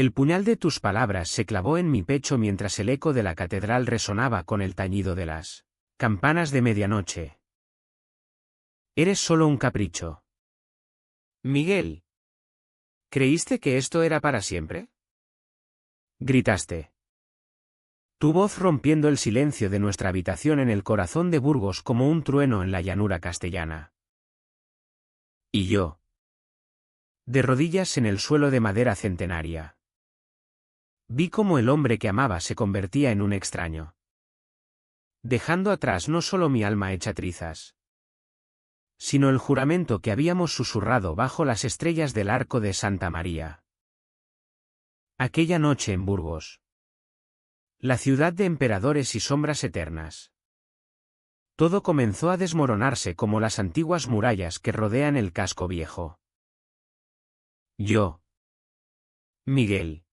El puñal de tus palabras se clavó en mi pecho mientras el eco de la catedral resonaba con el tañido de las campanas de medianoche. Eres solo un capricho. Miguel. ¿Creíste que esto era para siempre? Gritaste. Tu voz rompiendo el silencio de nuestra habitación en el corazón de Burgos como un trueno en la llanura castellana. Y yo. De rodillas en el suelo de madera centenaria. Vi cómo el hombre que amaba se convertía en un extraño. Dejando atrás no solo mi alma hecha trizas, sino el juramento que habíamos susurrado bajo las estrellas del arco de Santa María. Aquella noche en Burgos. La ciudad de emperadores y sombras eternas. Todo comenzó a desmoronarse como las antiguas murallas que rodean el casco viejo. Yo. Miguel.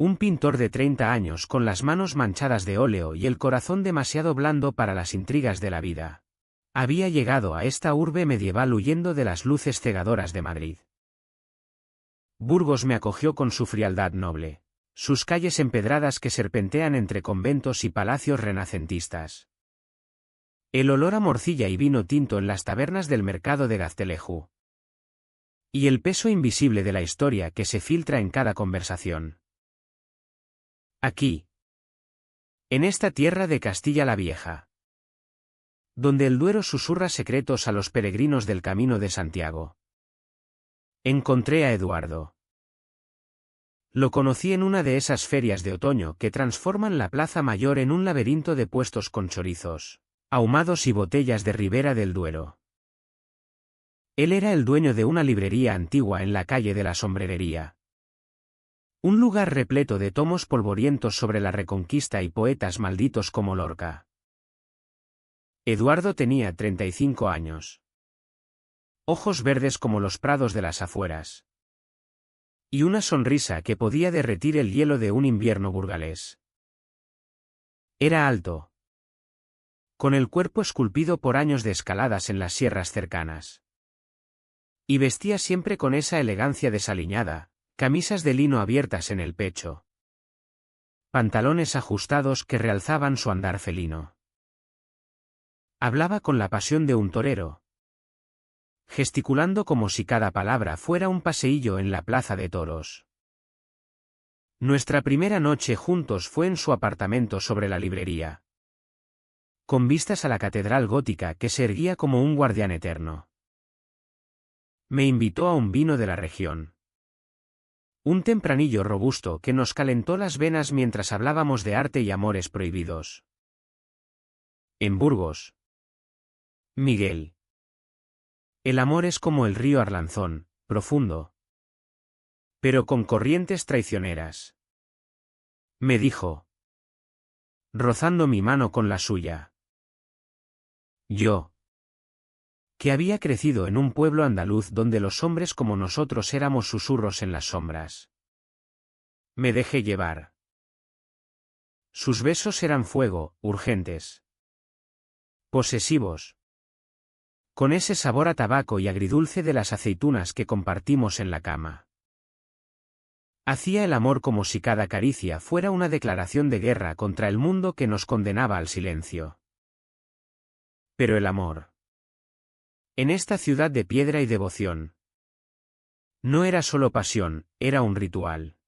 Un pintor de 30 años con las manos manchadas de óleo y el corazón demasiado blando para las intrigas de la vida. Había llegado a esta urbe medieval huyendo de las luces cegadoras de Madrid. Burgos me acogió con su frialdad noble, sus calles empedradas que serpentean entre conventos y palacios renacentistas. El olor a morcilla y vino tinto en las tabernas del mercado de Gazteleju. Y el peso invisible de la historia que se filtra en cada conversación. Aquí. En esta tierra de Castilla la Vieja. Donde el Duero susurra secretos a los peregrinos del Camino de Santiago. Encontré a Eduardo. Lo conocí en una de esas ferias de otoño que transforman la Plaza Mayor en un laberinto de puestos con chorizos, ahumados y botellas de Ribera del Duero. Él era el dueño de una librería antigua en la calle de la Sombrerería. Un lugar repleto de tomos polvorientos sobre la Reconquista y poetas malditos como Lorca. Eduardo tenía 35 años. Ojos verdes como los prados de las afueras. Y una sonrisa que podía derretir el hielo de un invierno burgalés. Era alto. Con el cuerpo esculpido por años de escaladas en las sierras cercanas. Y vestía siempre con esa elegancia desaliñada, camisas de lino abiertas en el pecho. Pantalones ajustados que realzaban su andar felino. Hablaba con la pasión de un torero, gesticulando como si cada palabra fuera un paseillo en la plaza de toros. Nuestra primera noche juntos fue en su apartamento sobre la librería, con vistas a la catedral gótica que se erguía como un guardián eterno. Me invitó a un vino de la región. Un tempranillo robusto que nos calentó las venas mientras hablábamos de arte y amores prohibidos. En Burgos. Miguel. El amor es como el río Arlanzón, profundo, pero con corrientes traicioneras. Me dijo, rozando mi mano con la suya. Yo, que había crecido en un pueblo andaluz donde los hombres como nosotros éramos susurros en las sombras. Me dejé llevar. Sus besos eran fuego, urgentes, posesivos, con ese sabor a tabaco y agridulce de las aceitunas que compartimos en la cama. Hacía el amor como si cada caricia fuera una declaración de guerra contra el mundo que nos condenaba al silencio. Pero el amor, en esta ciudad de piedra y devoción, no era solo pasión, era un ritual.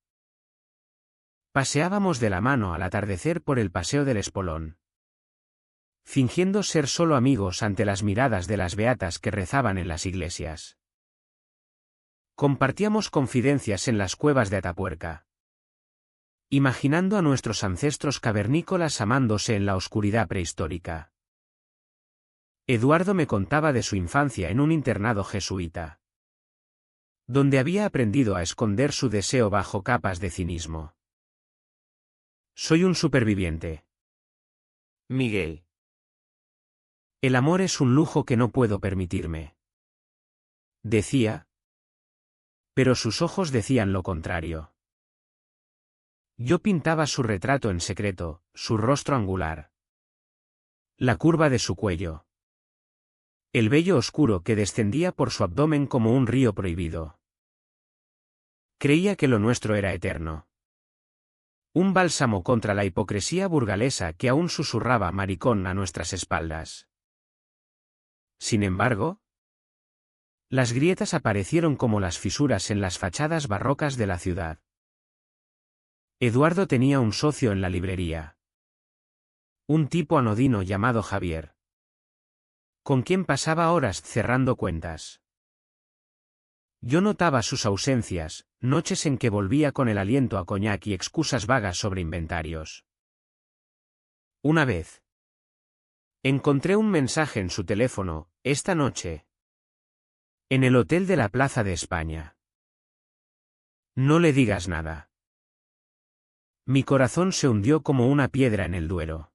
Paseábamos de la mano al atardecer por el paseo del Espolón, fingiendo ser solo amigos ante las miradas de las beatas que rezaban en las iglesias. Compartíamos confidencias en las cuevas de Atapuerca, imaginando a nuestros ancestros cavernícolas amándose en la oscuridad prehistórica. Eduardo me contaba de su infancia en un internado jesuita, donde había aprendido a esconder su deseo bajo capas de cinismo. Soy un superviviente. Miguel. El amor es un lujo que no puedo permitirme. Decía. Pero sus ojos decían lo contrario. Yo pintaba su retrato en secreto, su rostro angular, la curva de su cuello, el vello oscuro que descendía por su abdomen como un río prohibido. Creía que lo nuestro era eterno. Un bálsamo contra la hipocresía burgalesa que aún susurraba maricón a nuestras espaldas. Sin embargo, las grietas aparecieron como las fisuras en las fachadas barrocas de la ciudad. Eduardo tenía un socio en la librería. Un tipo anodino llamado Javier, con quien pasaba horas cerrando cuentas. Yo notaba sus ausencias, noches en que volvía con el aliento a coñac y excusas vagas sobre inventarios. Una vez, encontré un mensaje en su teléfono, esta noche, en el hotel de la Plaza de España. No le digas nada. Mi corazón se hundió como una piedra en el Duero.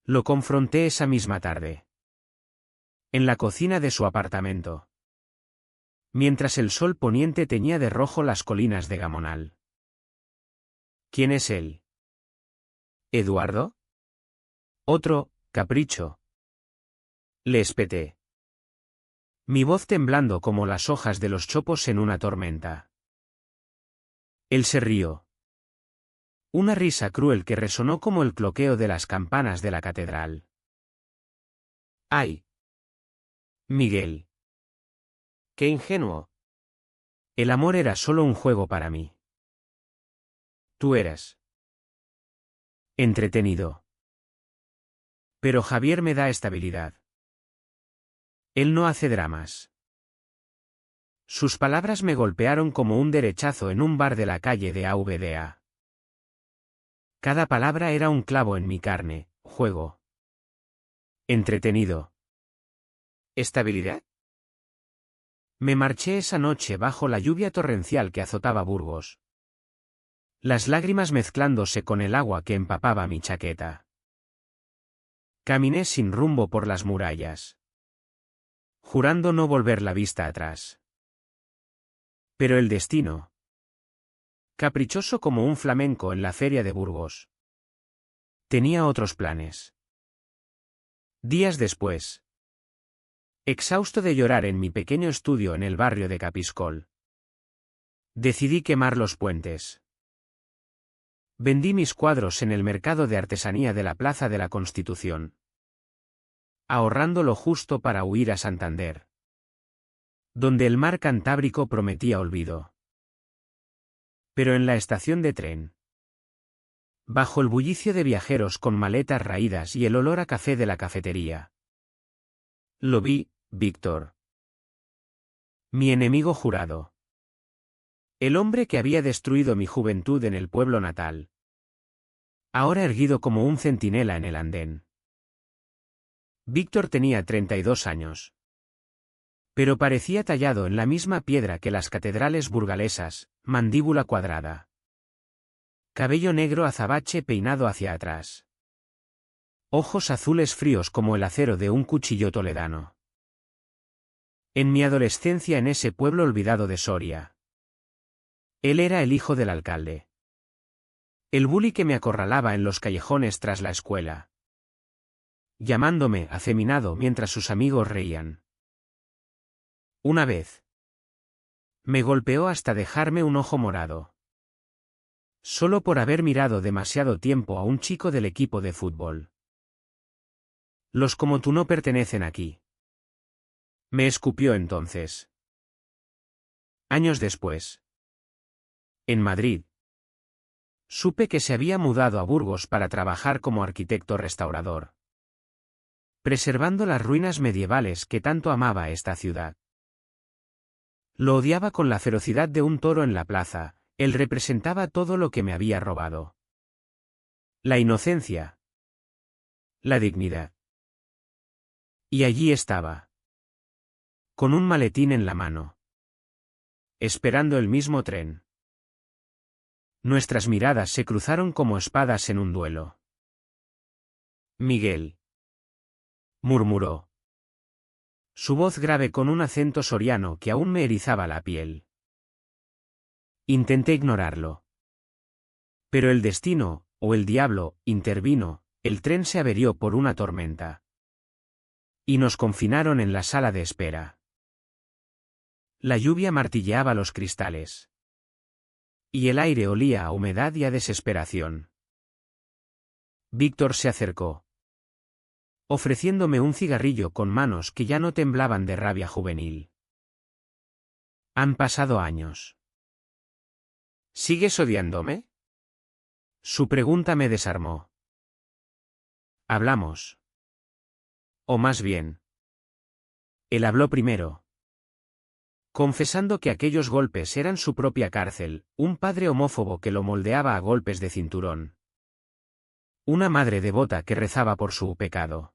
Lo confronté esa misma tarde, en la cocina de su apartamento, mientras el sol poniente teñía de rojo las colinas de Gamonal. ¿Quién es él? ¿Eduardo? Otro, capricho. Le espeté, mi voz temblando como las hojas de los chopos en una tormenta. Él se rió. Una risa cruel que resonó como el cloqueo de las campanas de la catedral. ¡Ay! Miguel. ¡Qué ingenuo! El amor era solo un juego para mí. Tú eras entretenido. Pero Javier me da estabilidad. Él no hace dramas. Sus palabras me golpearon como un derechazo en un bar de la calle de AVDA. Cada palabra era un clavo en mi carne. Juego. Entretenido. ¿Estabilidad? Me marché esa noche bajo la lluvia torrencial que azotaba Burgos, las lágrimas mezclándose con el agua que empapaba mi chaqueta. Caminé sin rumbo por las murallas, jurando no volver la vista atrás. Pero el destino, caprichoso como un flamenco en la feria de Burgos, tenía otros planes. Días después, exhausto de llorar en mi pequeño estudio en el barrio de Capiscol, decidí quemar los puentes. Vendí mis cuadros en el mercado de artesanía de la Plaza de la Constitución, ahorrando lo justo para huir a Santander, donde el mar Cantábrico prometía olvido. Pero en la estación de tren, bajo el bullicio de viajeros con maletas raídas y el olor a café de la cafetería, lo vi, Víctor. Mi enemigo jurado. El hombre que había destruido mi juventud en el pueblo natal, ahora erguido como un centinela en el andén. Víctor tenía 32 años. Pero parecía tallado en la misma piedra que las catedrales burgalesas, mandíbula cuadrada. Cabello negro azabache peinado hacia atrás. Ojos azules fríos como el acero de un cuchillo toledano. En mi adolescencia en ese pueblo olvidado de Soria, él era el hijo del alcalde. El bully que me acorralaba en los callejones tras la escuela, llamándome afeminado mientras sus amigos reían. Una vez, me golpeó hasta dejarme un ojo morado, solo por haber mirado demasiado tiempo a un chico del equipo de fútbol. Los como tú no pertenecen aquí. Me escupió entonces. Años después, en Madrid, supe que se había mudado a Burgos para trabajar como arquitecto restaurador, preservando las ruinas medievales que tanto amaba esta ciudad. Lo odiaba con la ferocidad de un toro en la plaza, él representaba todo lo que me había robado. La inocencia. La dignidad. Y allí estaba, con un maletín en la mano, esperando el mismo tren. Nuestras miradas se cruzaron como espadas en un duelo. Miguel, murmuró, su voz grave con un acento soriano que aún me erizaba la piel. Intenté ignorarlo. Pero el destino, o el diablo, intervino, el tren se averió por una tormenta. Y nos confinaron en la sala de espera. La lluvia martilleaba los cristales. Y el aire olía a humedad y a desesperación. Víctor se acercó, ofreciéndome un cigarrillo con manos que ya no temblaban de rabia juvenil. Han pasado años. ¿Sigues odiándome? Su pregunta me desarmó. Hablamos. O más bien, él habló primero, confesando que aquellos golpes eran su propia cárcel, un padre homófobo que lo moldeaba a golpes de cinturón. Una madre devota que rezaba por su pecado.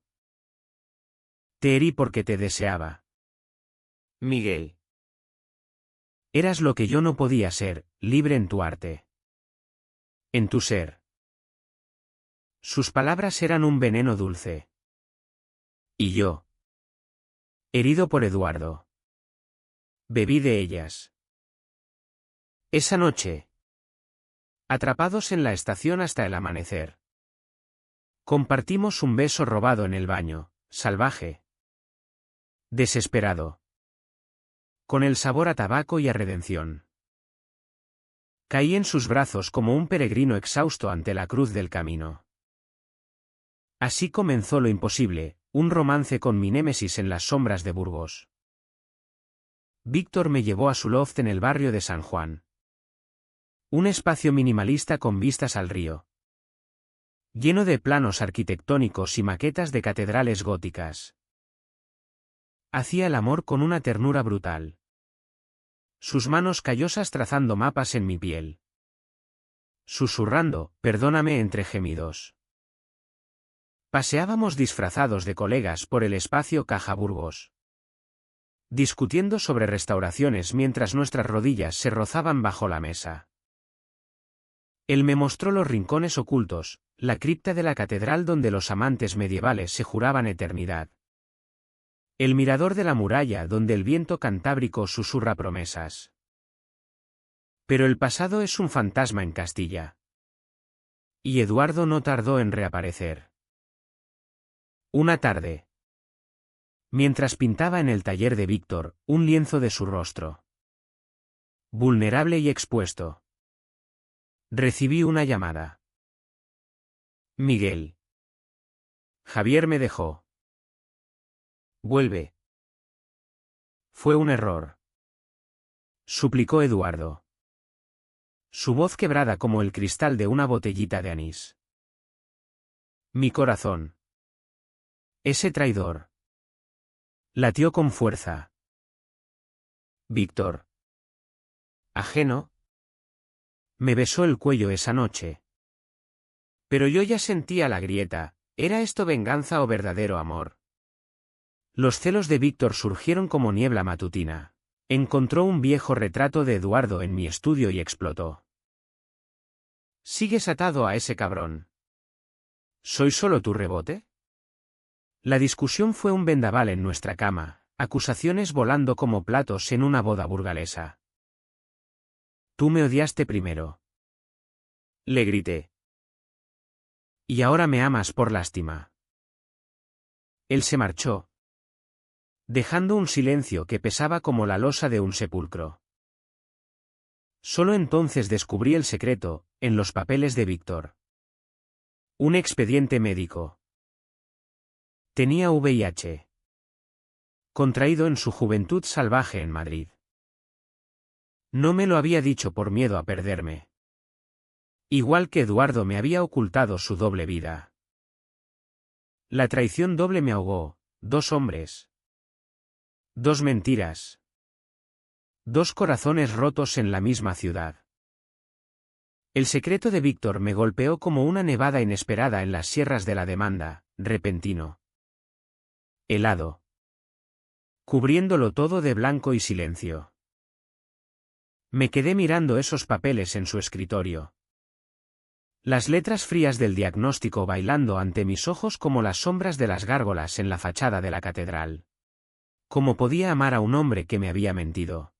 Te herí porque te deseaba. Miguel. Eras lo que yo no podía ser, libre en tu arte. En tu ser. Sus palabras eran un veneno dulce. Y yo, herido por Eduardo, bebí de ellas. Esa noche, atrapados en la estación hasta el amanecer, compartimos un beso robado en el baño, salvaje, desesperado, con el sabor a tabaco y a redención. Caí en sus brazos como un peregrino exhausto ante la cruz del camino. Así comenzó lo imposible, un romance con mi némesis en las sombras de Burgos. Víctor me llevó a su loft en el barrio de San Juan. Un espacio minimalista con vistas al río, lleno de planos arquitectónicos y maquetas de catedrales góticas. Hacía el amor con una ternura brutal. Sus manos callosas trazando mapas en mi piel. Susurrando, perdóname entre gemidos. Paseábamos disfrazados de colegas por el espacio Caja Burgos, discutiendo sobre restauraciones mientras nuestras rodillas se rozaban bajo la mesa. Él me mostró los rincones ocultos, la cripta de la catedral donde los amantes medievales se juraban eternidad. El mirador de la muralla donde el viento cantábrico susurra promesas. Pero el pasado es un fantasma en Castilla. Y Eduardo no tardó en reaparecer. Una tarde, mientras pintaba en el taller de Víctor, un lienzo de su rostro, vulnerable y expuesto, recibí una llamada. Miguel. Javier me dejó. Vuelve. Fue un error, suplicó Eduardo. Su voz quebrada como el cristal de una botellita de anís. Mi corazón. Ese traidor. Latió con fuerza. Víctor. Ajeno. Me besó el cuello esa noche. Pero yo ya sentía la grieta, ¿era esto venganza o verdadero amor? Los celos de Víctor surgieron como niebla matutina. Encontró un viejo retrato de Eduardo en mi estudio y explotó. ¿Sigues atado a ese cabrón? ¿Soy solo tu rebote? La discusión fue un vendaval en nuestra cama, acusaciones volando como platos en una boda burgalesa. Tú me odiaste primero. Le grité. Y ahora me amas por lástima. Él se marchó, dejando un silencio que pesaba como la losa de un sepulcro. Solo entonces descubrí el secreto, en los papeles de Víctor. Un expediente médico. Tenía VIH. Contraído en su juventud salvaje en Madrid. No me lo había dicho por miedo a perderme. Igual que Eduardo me había ocultado su doble vida. La traición doble me ahogó, 2 hombres. 2 mentiras. 2 corazones rotos en la misma ciudad. El secreto de Víctor me golpeó como una nevada inesperada en las sierras de la demanda, repentino. Helado. Cubriéndolo todo de blanco y silencio. Me quedé mirando esos papeles en su escritorio. Las letras frías del diagnóstico bailando ante mis ojos como las sombras de las gárgolas en la fachada de la catedral. ¿Cómo podía amar a un hombre que me había mentido?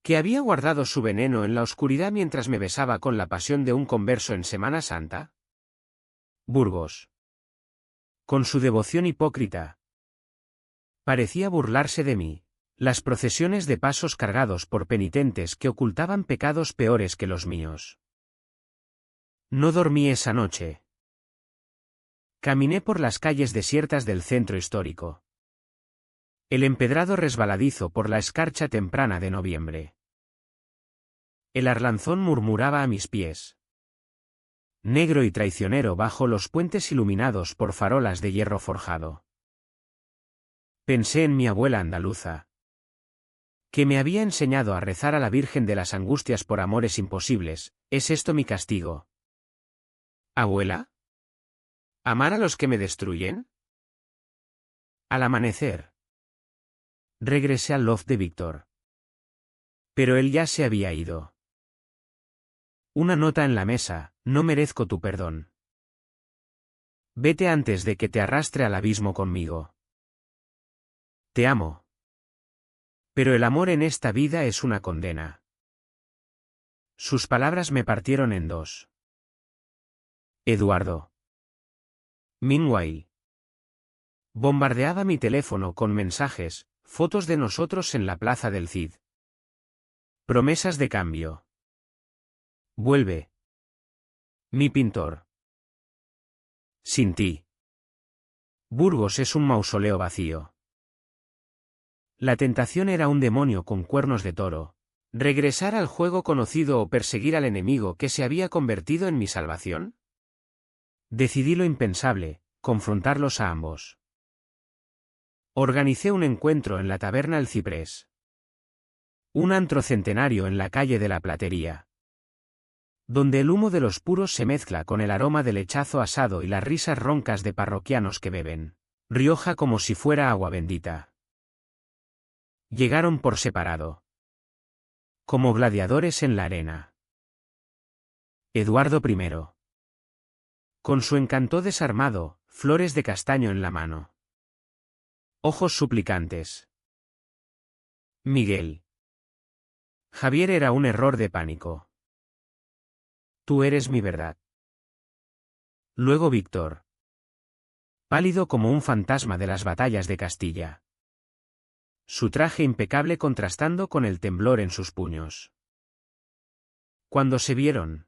¿Que había guardado su veneno en la oscuridad mientras me besaba con la pasión de un converso en Semana Santa? Burgos. Con su devoción hipócrita. Parecía burlarse de mí, Las procesiones de pasos cargados por penitentes que ocultaban pecados peores que los míos. No dormí esa noche. Caminé por las calles desiertas del centro histórico. El empedrado resbaladizo por la escarcha temprana de noviembre. El Arlanzón murmuraba a mis pies. Negro y traicionero bajo los puentes iluminados por farolas de hierro forjado. Pensé en mi abuela andaluza, que me había enseñado a rezar a la Virgen de las Angustias por amores imposibles. ¿Es esto mi castigo? ¿Abuela? ¿Amar a los que me destruyen? Al amanecer, regresé al loft de Víctor. Pero él ya se había ido. Una nota en la mesa: no merezco tu perdón. Vete antes de que te arrastre al abismo conmigo. Te amo. Pero el amor en esta vida es una condena. Sus palabras me partieron en dos. Eduardo. Meanwhile. Bombardeaba mi teléfono con mensajes, fotos de nosotros en la plaza del Cid. Promesas de cambio. Vuelve. Mi pintor. Sin ti. Burgos es un mausoleo vacío. La tentación era un demonio con cuernos de toro. ¿Regresar al juego conocido o perseguir al enemigo que se había convertido en mi salvación? Decidí lo impensable: confrontarlos a ambos. Organicé un encuentro en la taberna El Ciprés. Un antro centenario en la calle de la Platería, donde el humo de los puros se mezcla con el aroma del lechazo asado y las risas roncas de parroquianos que beben Rioja como si fuera agua bendita. Llegaron por separado, como gladiadores en la arena. Eduardo I. Con su encanto desarmado, flores de castaño en la mano. Ojos suplicantes. Miguel. Javier era un error de pánico. Tú eres mi verdad. Luego Víctor. Pálido como un fantasma de las batallas de Castilla. Su traje impecable contrastando con el temblor en sus puños. Cuando se vieron,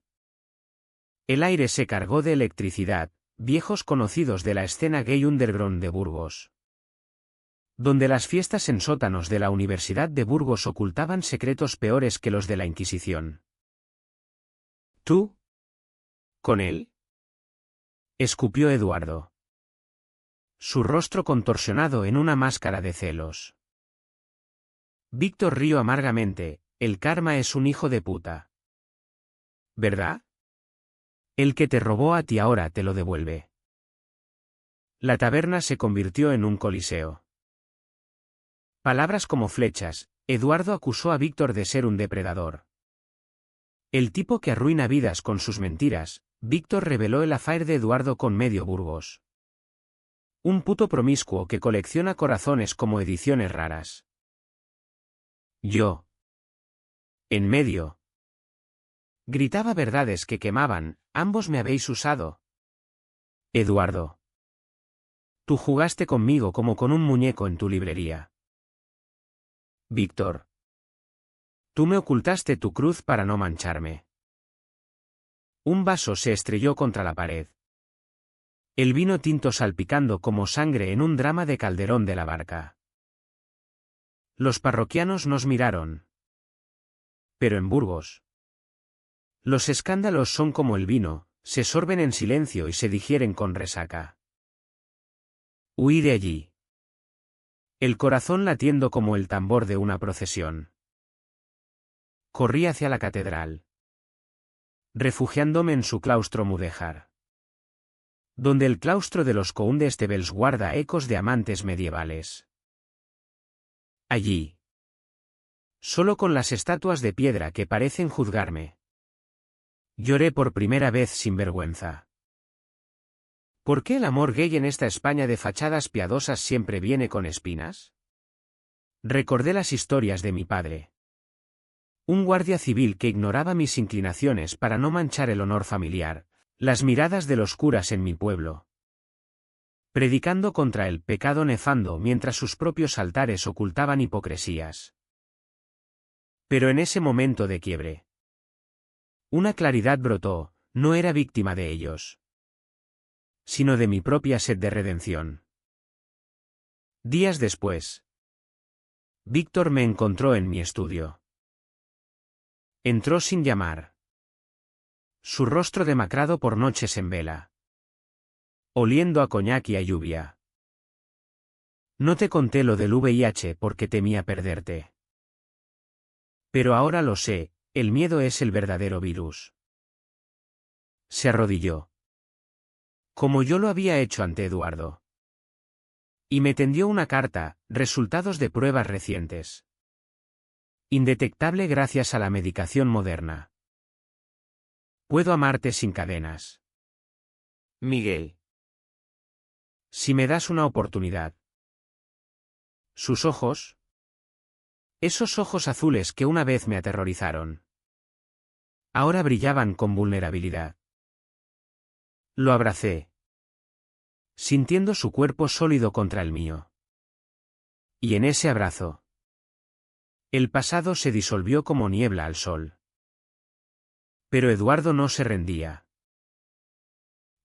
el aire se cargó de electricidad, viejos conocidos de la escena gay underground de Burgos, donde las fiestas en sótanos de la Universidad de Burgos ocultaban secretos peores que los de la Inquisición. ¿Tú? ¿Con él? Escupió Eduardo, su rostro contorsionado en una máscara de celos. Víctor rió amargamente: el karma es un hijo de puta. ¿Verdad? El que te robó a ti ahora te lo devuelve. La taberna se convirtió en un coliseo. Palabras como flechas. Eduardo acusó a Víctor de ser un depredador. El tipo que arruina vidas con sus mentiras. Víctor reveló el affair de Eduardo con medio Burgos. Un puto promiscuo que colecciona corazones como ediciones raras. Yo. En medio. Gritaba verdades que quemaban: ambos me habéis usado. Eduardo. Tú jugaste conmigo como con un muñeco en tu librería. Víctor. Tú me ocultaste tu cruz para no mancharme. Un vaso se estrelló contra la pared. El vino tinto salpicando como sangre en un drama de Calderón de la Barca. Los parroquianos nos miraron. Pero en Burgos, los escándalos son como el vino, se sorben en silencio y se digieren con resaca. Huí de allí, el corazón latiendo como el tambor de una procesión. Corrí hacia la catedral, refugiándome en su claustro mudéjar, donde el claustro de los condes de Bels guarda ecos de amantes medievales. Allí, solo con las estatuas de piedra que parecen juzgarme, lloré por primera vez sin vergüenza. ¿Por qué el amor gay en esta España de fachadas piadosas siempre viene con espinas? Recordé las historias de mi padre. Un guardia civil que ignoraba mis inclinaciones para no manchar el honor familiar, las miradas de los curas en mi pueblo. predicando contra el pecado nefando mientras sus propios altares ocultaban hipocresías. Pero en ese momento de quiebre, una claridad brotó. No era víctima de ellos, sino de mi propia sed de redención. Días después, Víctor me encontró en mi estudio. Entró sin llamar. Su rostro demacrado por noches en vela, oliendo a coñac y a lluvia. No te conté lo del VIH porque temía perderte. Pero ahora lo sé, el miedo es el verdadero virus. Se arrodilló, como yo lo había hecho ante Eduardo, y me tendió una carta, resultados de pruebas recientes. Indetectable gracias a la medicación moderna. Puedo amarte sin cadenas. Miguel. Si me das una oportunidad. Sus ojos. Esos ojos azules que una vez me aterrorizaron. Ahora brillaban con vulnerabilidad. Lo abracé, sintiendo su cuerpo sólido contra el mío. Y en ese abrazo, el pasado se disolvió como niebla al sol. Pero Eduardo no se rendía.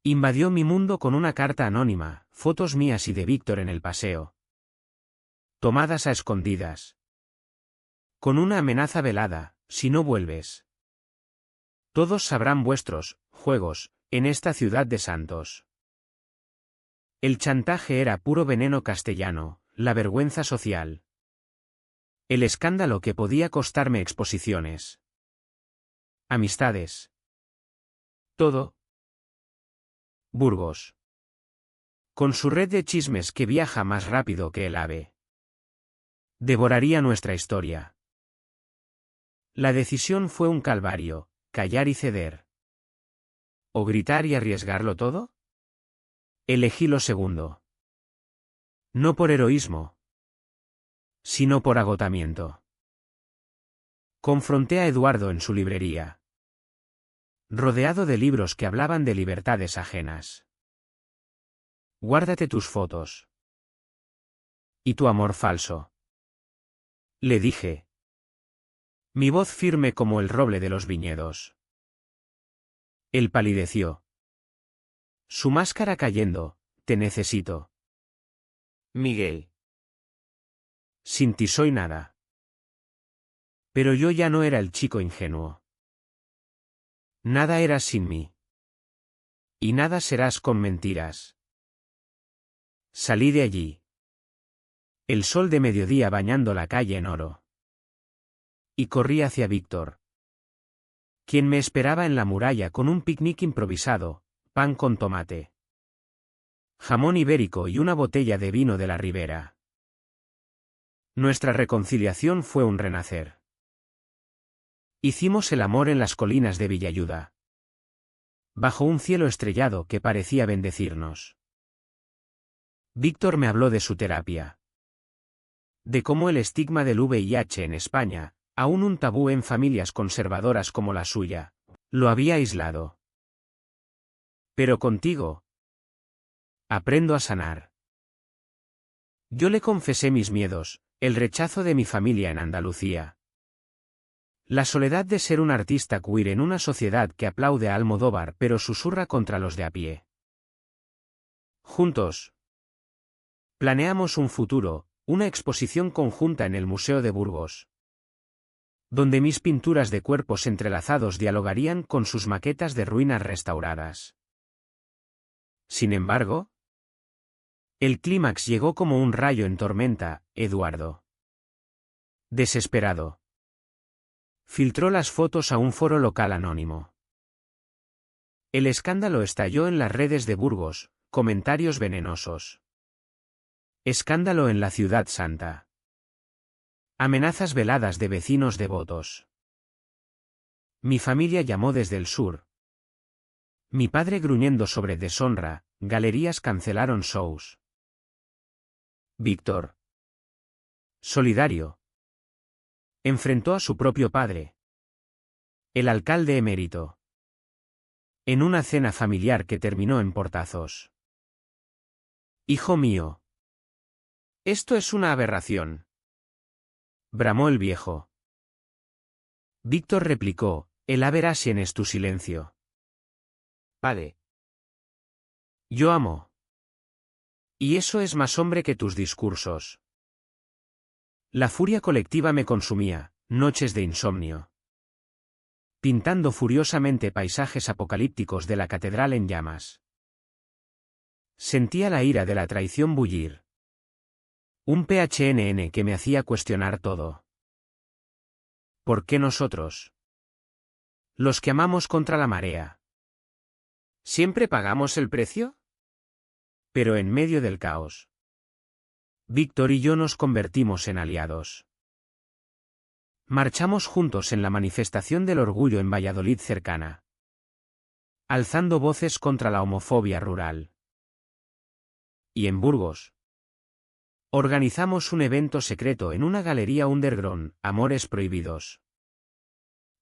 Invadió mi mundo con una carta anónima, fotos mías y de Víctor en el paseo, tomadas a escondidas. Con una amenaza velada, si no vuelves. Todos sabrán vuestros juegos en esta ciudad de santos. El chantaje era puro veneno castellano, la vergüenza social. El escándalo que podía costarme exposiciones. Amistades. Todo. Burgos. Con su red de chismes que viaja más rápido que el ave. Devoraría nuestra historia. La decisión fue un calvario, callar y ceder. ¿O gritar y arriesgarlo todo? Elegí lo segundo. No por heroísmo, sino por agotamiento. Confronté a Eduardo en su librería, rodeado de libros que hablaban de libertades ajenas. Guárdate tus fotos. Y tu amor falso. Le dije. Mi voz firme como el roble de los viñedos. Él palideció. Su máscara cayendo, te necesito. Miguel. Sin ti soy nada. Pero yo ya no era el chico ingenuo. Nada eras sin mí. Y nada serás con mentiras. Salí de allí. El sol de mediodía bañando la calle en oro. Y corrí hacia Víctor, quien me esperaba en la muralla con un picnic improvisado, pan con tomate, jamón ibérico y una botella de vino de la Ribera. Nuestra reconciliación fue un renacer. Hicimos el amor en las colinas de Villayuda, bajo un cielo estrellado que parecía bendecirnos. Víctor me habló de su terapia, de cómo el estigma del VIH en España, aún un tabú en familias conservadoras como la suya, lo había aislado. Pero contigo, aprendo a sanar. Yo le confesé mis miedos, el rechazo de mi familia en Andalucía. La soledad de ser un artista queer en una sociedad que aplaude a Almodóvar pero susurra contra los de a pie. Juntos, planeamos un futuro, una exposición conjunta en el Museo de Burgos, donde mis pinturas de cuerpos entrelazados dialogarían con sus maquetas de ruinas restauradas. Sin embargo, el clímax llegó como un rayo en tormenta. Eduardo, desesperado, filtró las fotos a un foro local anónimo. El escándalo estalló en las redes de Burgos, comentarios venenosos. Escándalo en la ciudad santa. Amenazas veladas de vecinos devotos. Mi familia llamó desde el sur. Mi padre gruñendo sobre deshonra, galerías cancelaron shows. Víctor, solidario, enfrentó a su propio padre, el alcalde emérito, en una cena familiar que terminó en portazos. Hijo mío. Esto es una aberración. Bramó el viejo. Víctor replicó, el aberración es tu silencio. Padre. Yo amo. Y eso es más hombre que tus discursos. La furia colectiva me consumía, noches de insomnio. Pintando furiosamente paisajes apocalípticos de la catedral en llamas. Sentía la ira de la traición bullir. Un PHNN que me hacía cuestionar todo. ¿Por qué nosotros? Los que amamos contra la marea. ¿Siempre pagamos el precio? Pero en medio del caos, Víctor y yo nos convertimos en aliados. Marchamos juntos en la manifestación del orgullo en Valladolid cercana, alzando voces contra la homofobia rural. Y en Burgos, organizamos un evento secreto en una galería underground, Amores Prohibidos,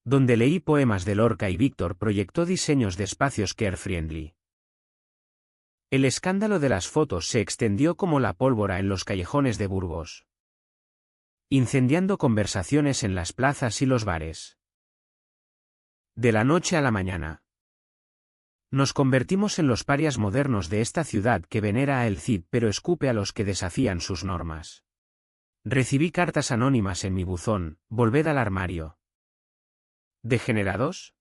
donde leí poemas de Lorca y Víctor proyectó diseños de espacios care-friendly. El escándalo de las fotos se extendió como la pólvora en los callejones de Burgos, incendiando conversaciones en las plazas y los bares. De la noche a la mañana, nos convertimos en los parias modernos de esta ciudad que venera a El Cid pero escupe a los que desafían sus normas. Recibí cartas anónimas en mi buzón, volved al armario. ¿Degenerados?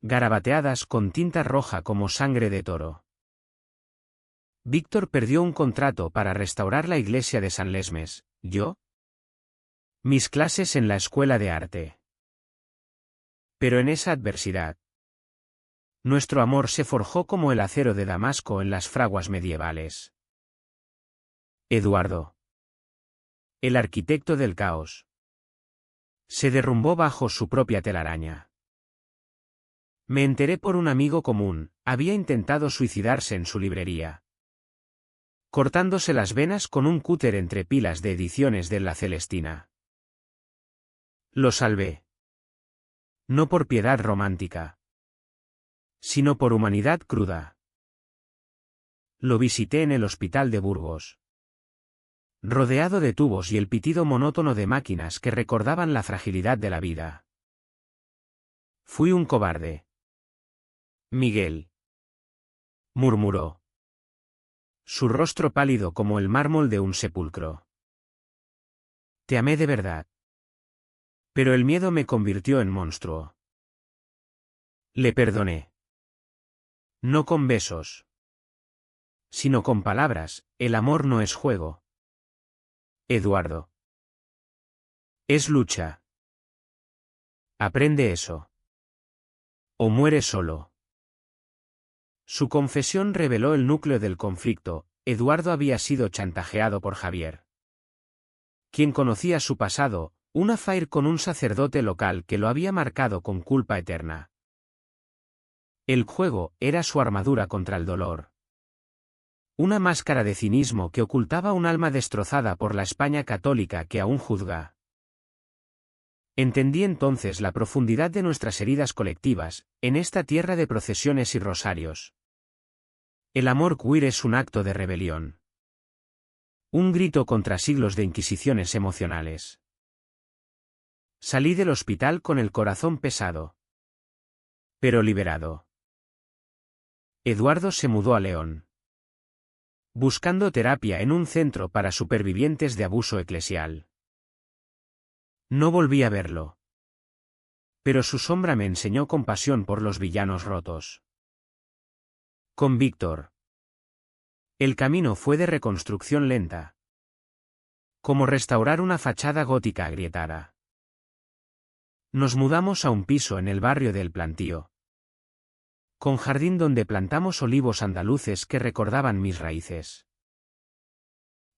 Garabateadas con tinta roja como sangre de toro. Víctor perdió un contrato para restaurar la iglesia de San Lesmes, ¿yo? Mis clases en la escuela de arte. Pero en esa adversidad, nuestro amor se forjó como el acero de Damasco en las fraguas medievales. Eduardo, el arquitecto del caos, se derrumbó bajo su propia telaraña. Me enteré por un amigo común, había intentado suicidarse en su librería, cortándose las venas con un cúter entre pilas de ediciones de La Celestina. Lo salvé. No por piedad romántica, sino por humanidad cruda. Lo visité en el hospital de Burgos, rodeado de tubos y el pitido monótono de máquinas que recordaban la fragilidad de la vida. Fui un cobarde. Miguel, murmuró. Su rostro pálido como el mármol de un sepulcro. Te amé de verdad. Pero el miedo me convirtió en monstruo. Le perdoné. No con besos, sino con palabras, el amor no es juego. Eduardo. Es lucha. Aprende eso. O muere solo. Su confesión reveló el núcleo del conflicto. Eduardo había sido chantajeado por Javier, quien conocía su pasado, un affair con un sacerdote local que lo había marcado con culpa eterna. El juego era su armadura contra el dolor. Una máscara de cinismo que ocultaba un alma destrozada por la España católica que aún juzga. Entendí entonces la profundidad de nuestras heridas colectivas, en esta tierra de procesiones y rosarios. El amor queer es un acto de rebelión. Un grito contra siglos de inquisiciones emocionales. Salí del hospital con el corazón pesado, pero liberado. Eduardo se mudó a León, buscando terapia en un centro para supervivientes de abuso eclesial. No volví a verlo, pero su sombra me enseñó compasión por los villanos rotos. Con Víctor, el camino fue de reconstrucción lenta, como restaurar una fachada gótica agrietada. Nos mudamos a un piso en el barrio del Plantío, con jardín donde plantamos olivos andaluces que recordaban mis raíces.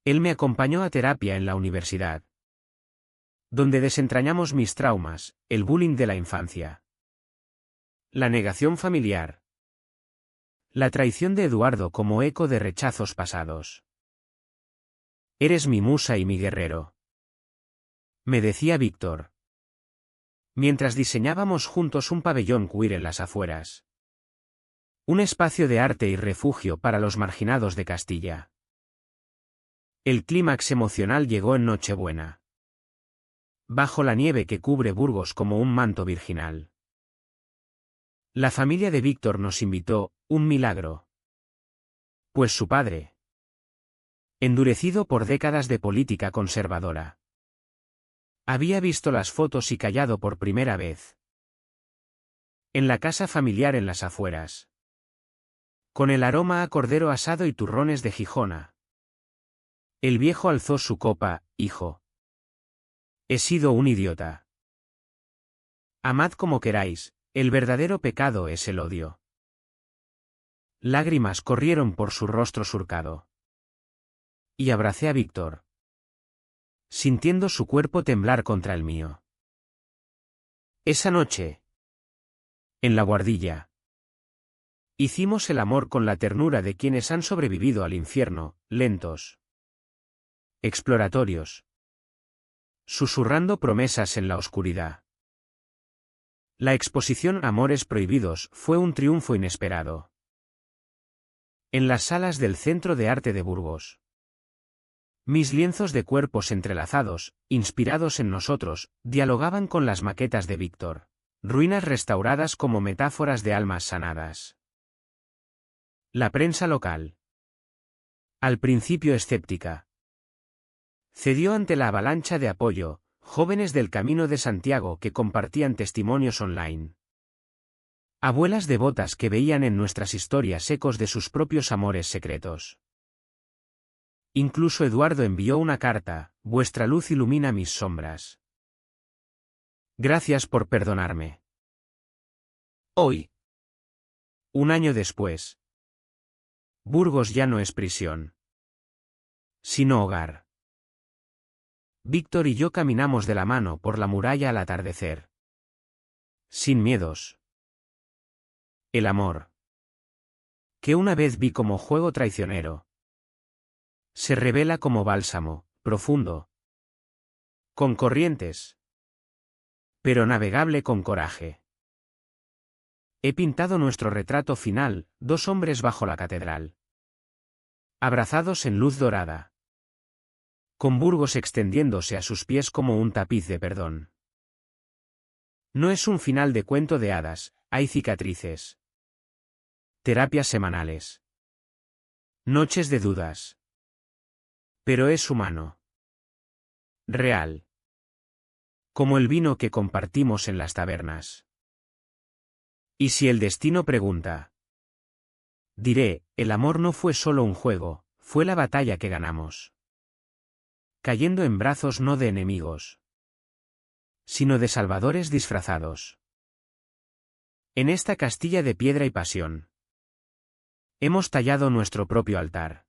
Él me acompañó a terapia en la universidad, donde desentrañamos mis traumas, el bullying de la infancia, la negación familiar, la traición de Eduardo como eco de rechazos pasados. Eres mi musa y mi guerrero, me decía Víctor, mientras diseñábamos juntos un pabellón queer en las afueras. Un espacio de arte y refugio para los marginados de Castilla. El clímax emocional llegó en Nochebuena. Bajo la nieve que cubre Burgos como un manto virginal. La familia de Víctor nos invitó, un milagro. Pues su padre, endurecido por décadas de política conservadora, había visto las fotos y callado por primera vez. En la casa familiar en las afueras. Con el aroma a cordero asado y turrones de Gijona. El viejo alzó su copa, hijo. He sido un idiota. Amad como queráis, el verdadero pecado es el odio. Lágrimas corrieron por su rostro surcado. Y abracé a Víctor, sintiendo su cuerpo temblar contra el mío. Esa noche, en la guardilla, hicimos el amor con la ternura de quienes han sobrevivido al infierno, lentos, exploratorios, susurrando promesas en la oscuridad. La exposición Amores Prohibidos fue un triunfo inesperado. En las salas del Centro de Arte de Burgos. Mis lienzos de cuerpos entrelazados, inspirados en nosotros, dialogaban con las maquetas de Víctor. Ruinas restauradas como metáforas de almas sanadas. La prensa local, al principio escéptica, cedió ante la avalancha de apoyo, jóvenes del Camino de Santiago que compartían testimonios online. Abuelas devotas que veían en nuestras historias ecos de sus propios amores secretos. Incluso Eduardo envió una carta: vuestra luz ilumina mis sombras. Gracias por perdonarme. Hoy, un año después, Burgos ya no es prisión, sino hogar. Víctor y yo caminamos de la mano por la muralla al atardecer. Sin miedos. El amor, que una vez vi como juego traicionero, se revela como bálsamo, profundo, con corrientes, pero navegable con coraje. He pintado nuestro retrato final, dos hombres bajo la catedral, abrazados en luz dorada, con Burgos extendiéndose a sus pies como un tapiz de perdón. No es un final de cuento de hadas, hay cicatrices, terapias semanales, noches de dudas. Pero es humano. Real. Como el vino que compartimos en las tabernas. Y si el destino pregunta, diré, el amor no fue solo un juego, fue la batalla que ganamos. Cayendo en brazos no de enemigos, sino de salvadores disfrazados. En esta Castilla de piedra y pasión, hemos tallado nuestro propio altar.